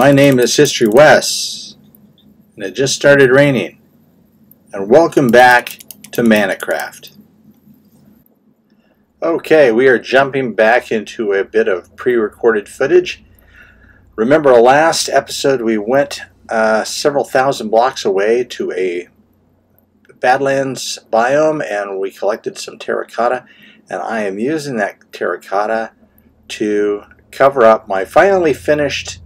My name is History Wes, and it just started raining. And welcome back to Manacraft. Okay, we are jumping back into a bit of pre-recorded footage. Remember last episode we went several thousand blocks away to a Badlands biome and we collected some terracotta, and I am using that terracotta to cover up my finally finished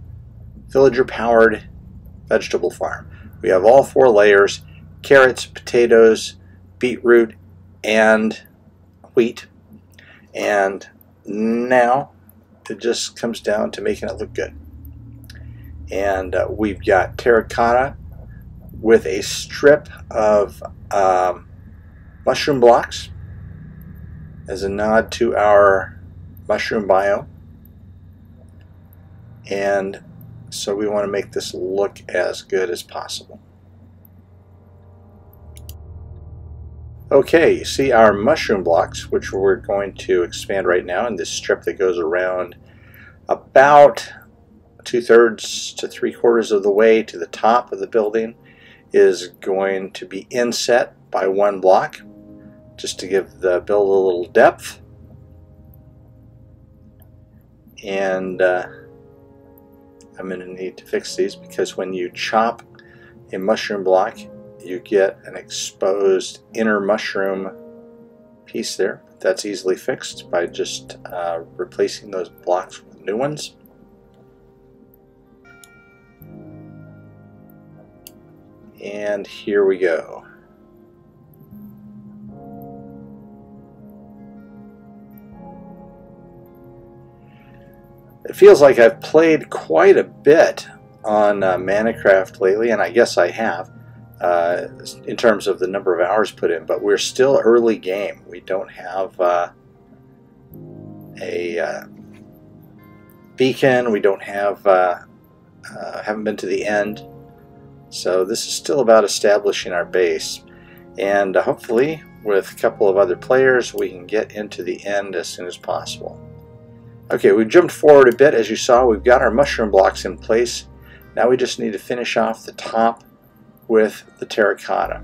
villager-powered vegetable farm. We have all 4 layers: carrots, potatoes, beetroot, and wheat. And now it just comes down to making it look good. And we've got terracotta with a strip of mushroom blocks as a nod to our mushroom biome. And so we want to make this look as good as possible. Okay, you see our mushroom blocks, which we're going to expand right now, in this strip that goes around about 2/3 to 3/4 of the way to the top of the building, is going to be inset by 1 block, just to give the build a little depth. And I'm going to need to fix these because when you chop a mushroom block, you get an exposed inner mushroom piece there. That's easily fixed by just replacing those blocks with new ones. And here we go. It feels like I've played quite a bit on Manacraft lately, and I guess I have, in terms of the number of hours put in, but we're still early game. We don't have a beacon, we don't have, haven't been to the end, so this is still about establishing our base, and hopefully with a couple of other players we can get into the end as soon as possible. Okay, we've jumped forward a bit. As you saw, we've got our mushroom blocks in place. Now we just need to finish off the top with the terracotta.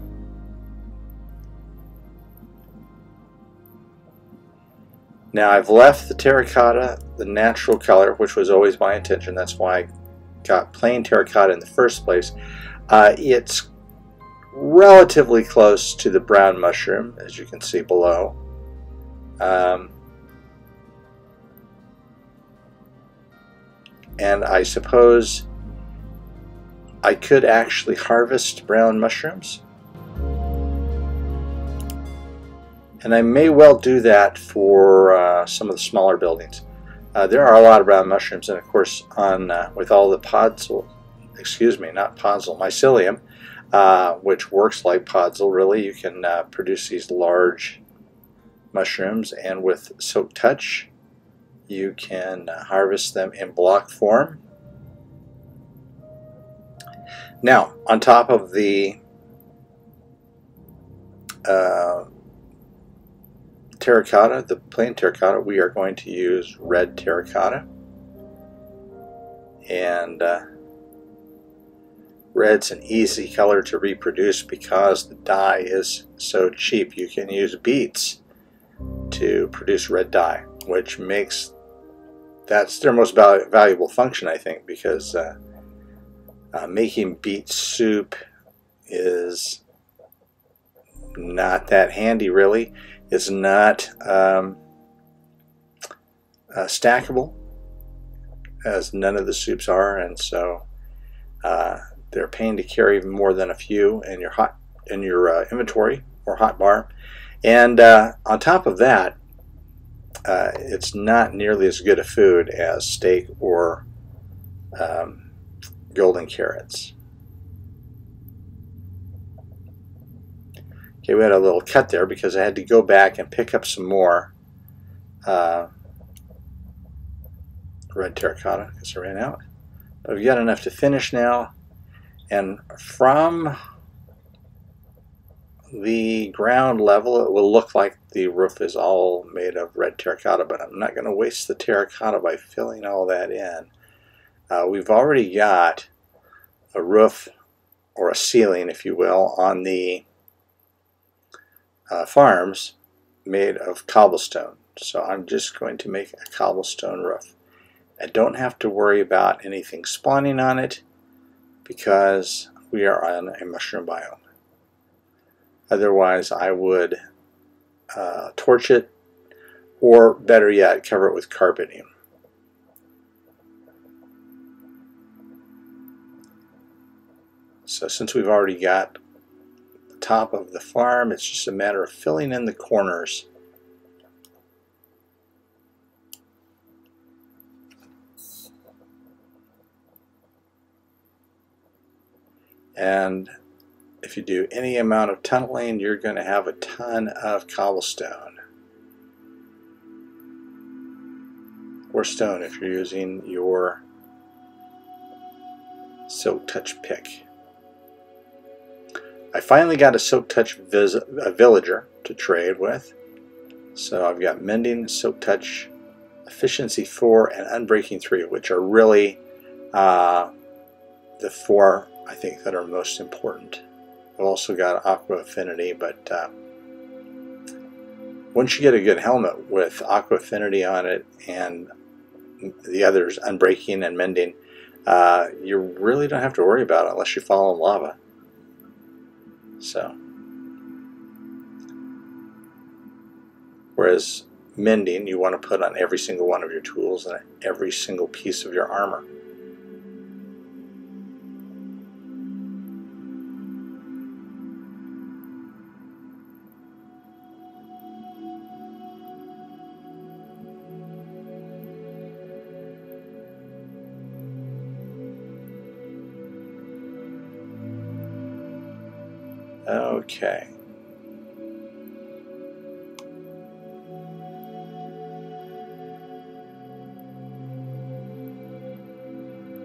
Now I've left the terracotta the natural color, which was always my intention. That's why I got plain terracotta in the first place. It's relatively close to the brown mushroom, as you can see below. And I suppose I could actually harvest brown mushrooms. And I may well do that for some of the smaller buildings. There are a lot of brown mushrooms, and of course on with all the podzol, excuse me, not podzol, mycelium, which works like podzol really, you can produce these large mushrooms, and with Soak Touch you can harvest them in block form. Now, on top of the terracotta, the plain terracotta, we are going to use red terracotta. And red's an easy color to reproduce because the dye is so cheap. You can use beets to produce red dye, which makes, that's their most valuable function, I think, because making beet soup is not that handy really. It's not stackable, as none of the soups are, and so they're a pain to carry more than a few in your inventory or hotbar. And on top of that, it's not nearly as good a food as steak or golden carrots. Okay, we had a little cut there because I had to go back and pick up some more red terracotta because I ran out. But we've got enough to finish now, and from the ground level it will look like the roof is all made of red terracotta, but I'm not going to waste the terracotta by filling all that in. We've already got a roof, or a ceiling if you will, on the farms made of cobblestone. So I'm just going to make a cobblestone roof. I don't have to worry about anything spawning on it because we are on a mushroom biome. Otherwise I would torch it, or better yet, cover it with carpeting. So since we've already got the top of the farm, it's just a matter of filling in the corners. And if you do any amount of tunneling, you're going to have a ton of cobblestone. Or stone if you're using your Silk Touch pick. I finally got a Silk Touch villager to trade with. So I've got Mending, Silk Touch, Efficiency 4, and Unbreaking 3, which are really the 4 I think that are most important. I've also got Aqua Affinity, but once you get a good helmet with Aqua Affinity on it and the others, Unbreaking and Mending, you really don't have to worry about it unless you fall in lava. So, whereas Mending you want to put on every single one of your tools and every single piece of your armor. Okay.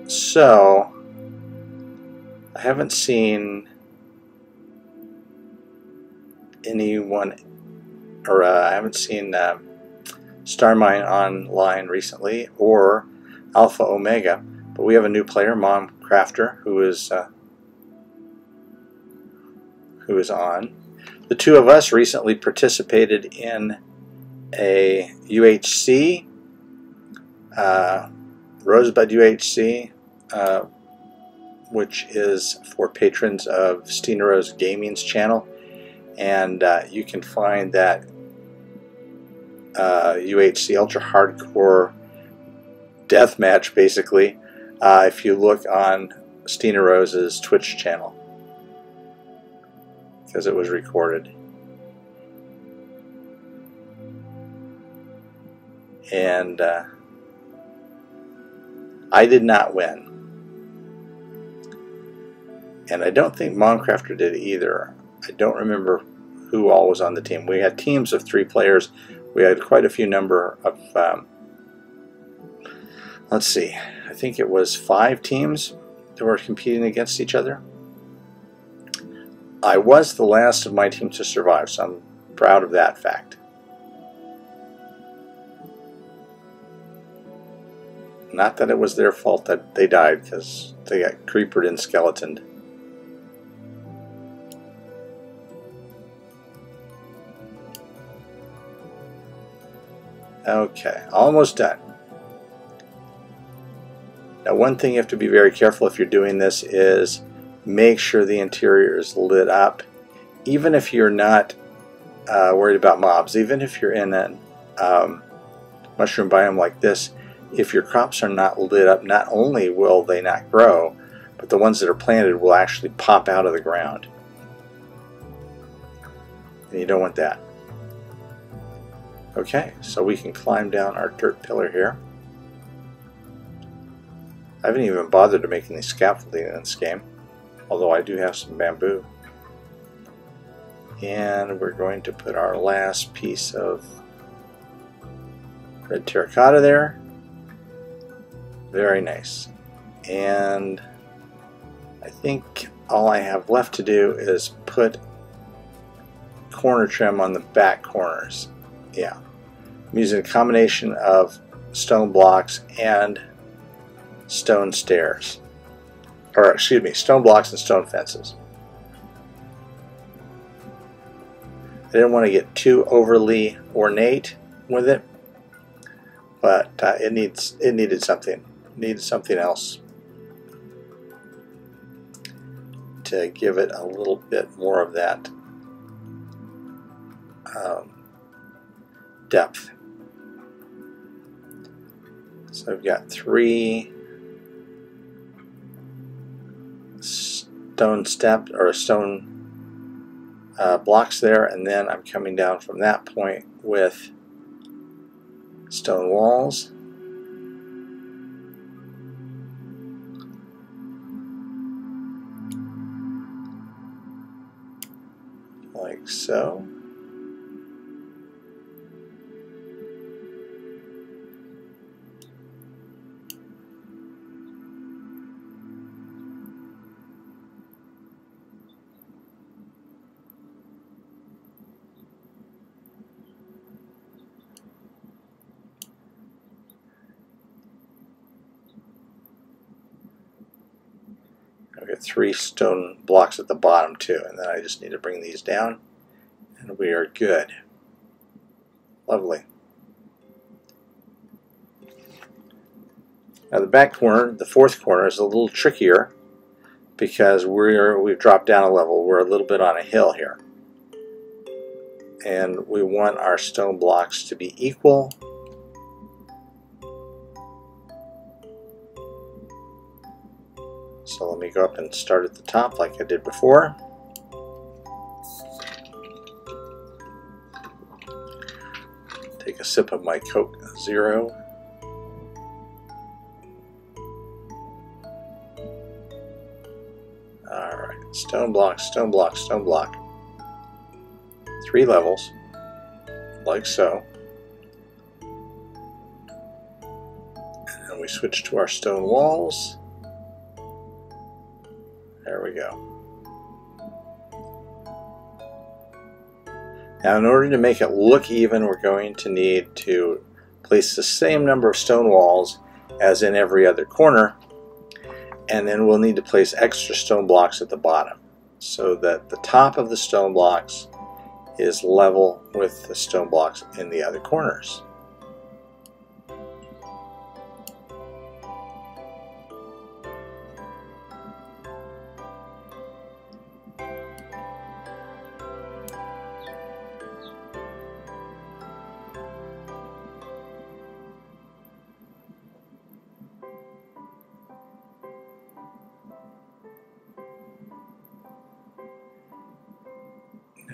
So, I haven't seen anyone, or I haven't seen Starmine online recently, or Alpha Omega, but we have a new player, Manacraft, who is on. The two of us recently participated in a UHC, Rosebud UHC, which is for patrons of Steenrose Gaming's channel, and you can find that UHC Ultra Hardcore Deathmatch basically if you look on Steenrose's Twitch channel, because it was recorded. And I did not win. And I don't think Manacraft did either. I don't remember who all was on the team. We had teams of 3 players. We had quite a few number of, let's see, I think it was 5 teams that were competing against each other. I was the last of my team to survive, so I'm proud of that fact. Not that it was their fault that they died, because they got creepered and skeletoned. Okay, almost done. Now, one thing you have to be very careful if you're doing this is make sure the interior is lit up, even if you're not worried about mobs. Even if you're in a mushroom biome like this, if your crops are not lit up, not only will they not grow, but the ones that are planted will actually pop out of the ground. And you don't want that. Okay, so we can climb down our dirt pillar here. I haven't even bothered to make any scaffolding in this game, although I do have some bamboo. And we're going to put our last piece of red terracotta there. Very nice. And I think all I have left to do is put corner trim on the back corners. Yeah. I'm using a combination of stone blocks and stone stairs. Or, excuse me, stone blocks and stone fences. I didn't want to get too overly ornate with it, but it needed something. It needed something else to give it a little bit more of that depth. So I've got 3 stone steps or stone blocks there, and then I'm coming down from that point with stone walls. Like so. I've got 3 stone blocks at the bottom too, and then I just need to bring these down and we are good. Lovely. Now the back corner, the 4th corner, is a little trickier because we've dropped down a level. We're a little bit on a hill here. And we want our stone blocks to be equal. So let me go up and start at the top like I did before. Take a sip of my Coke Zero. Alright, stone block, stone block, stone block. 3 levels, like so. And then we switch to our stone walls. There we go. Now in order to make it look even, we're going to need to place the same number of stone walls as in every other corner, and then we'll need to place extra stone blocks at the bottom so that the top of the stone blocks is level with the stone blocks in the other corners.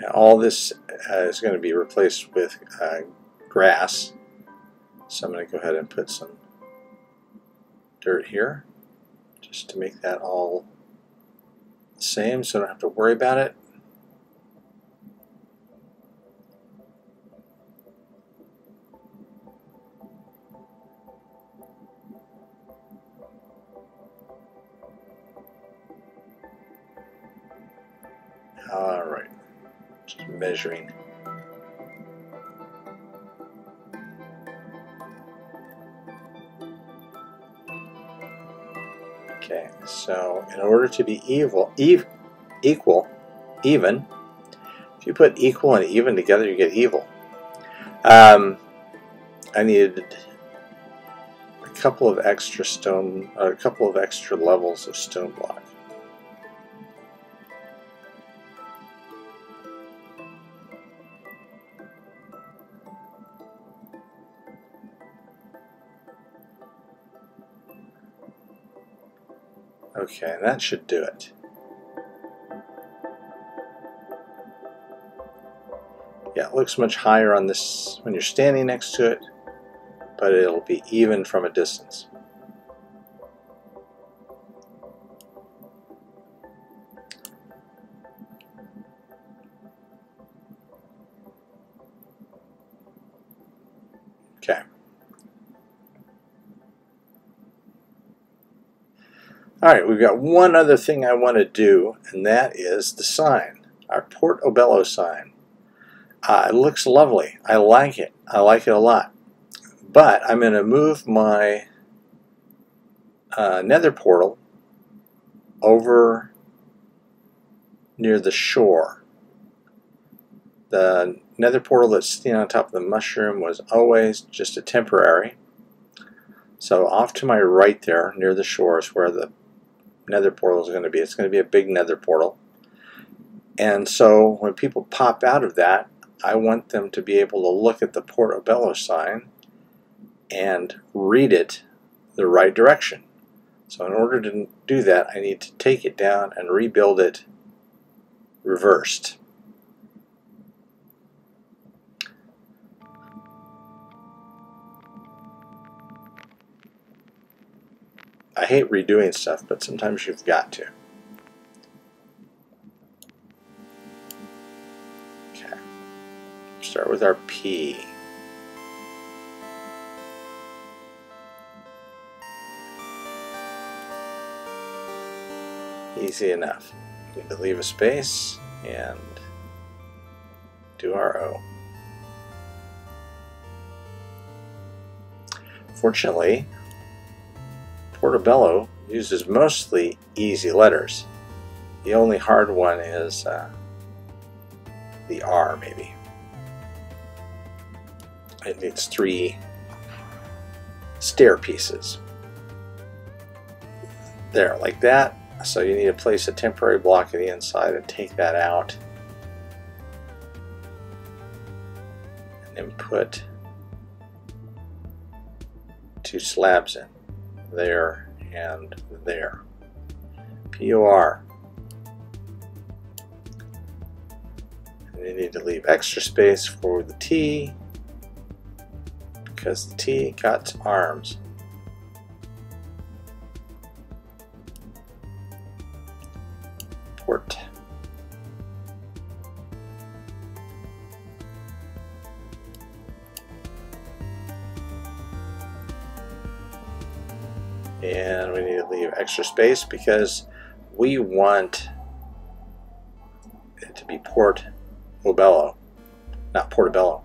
Now, all this is going to be replaced with grass, so I'm going to go ahead and put some dirt here just to make that all the same so I don't have to worry about it. All right. Just measuring. Okay, so in order to be even, if you put equal and even together, you get evil. I needed a couple of extra levels of stone block. Okay, that should do it. Yeah, it looks much higher on this when you're standing next to it, but it'll be even from a distance. Okay. Alright, we've got one other thing I want to do, and that is the sign, our Portobello sign. It looks lovely. I like it. I like it a lot. But I'm going to move my nether portal over near the shore. The nether portal that's sitting on top of the mushroom was always just a temporary. So off to my right there, near the shore, is where the nether portal is going to be. It's going to be a big nether portal. And so when people pop out of that, I want them to be able to look at the Portobello sign and read it the right direction. So in order to do that, I need to take it down and rebuild it reversed. I hate redoing stuff, but sometimes you've got to. Okay. Start with our P. Easy enough. We need to leave a space and do our O. Fortunately, Portobello uses mostly easy letters. The only hard one is the R, maybe. It needs 3 stair pieces. There, like that. So you need to place a temporary block on the inside and take that out. And then put 2 slabs in. There and there. POR. And you need to leave extra space for the T, because the T got arms. Port. And we need to leave extra space because we want it to be Portobello, not Portobello.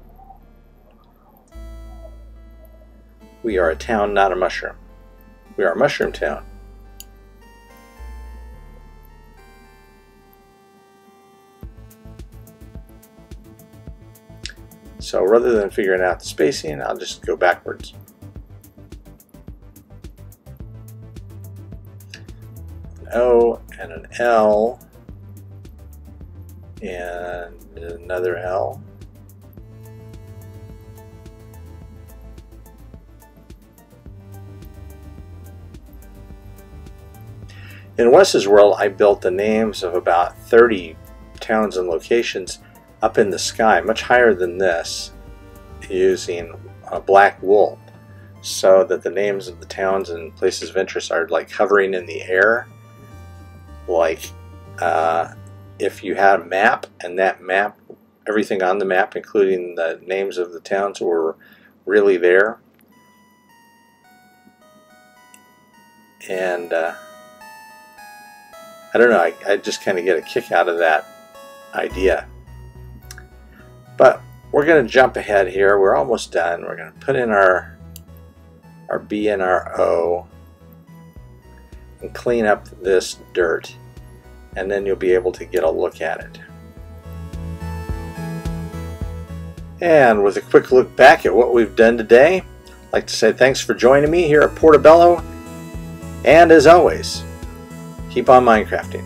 We are a town, not a mushroom. We are a mushroom town. So rather than figuring out the spacing, I'll just go backwards. An O and an L and another L. In Wes's world, I built the names of about 30 towns and locations up in the sky, much higher than this, using black wool, so that the names of the towns and places of interest are like hovering in the air. Like if you had a map, and that map, everything on the map, including the names of the towns, were really there. And I don't know, I just kind of get a kick out of that idea. But we're going to jump ahead here. We're almost done. We're going to put in our B and our O and clean up this dirt, and then you'll be able to get a look at it. And with a quick look back at what we've done today, I'd like to say thanks for joining me here at Portobello, and as always, keep on Minecrafting.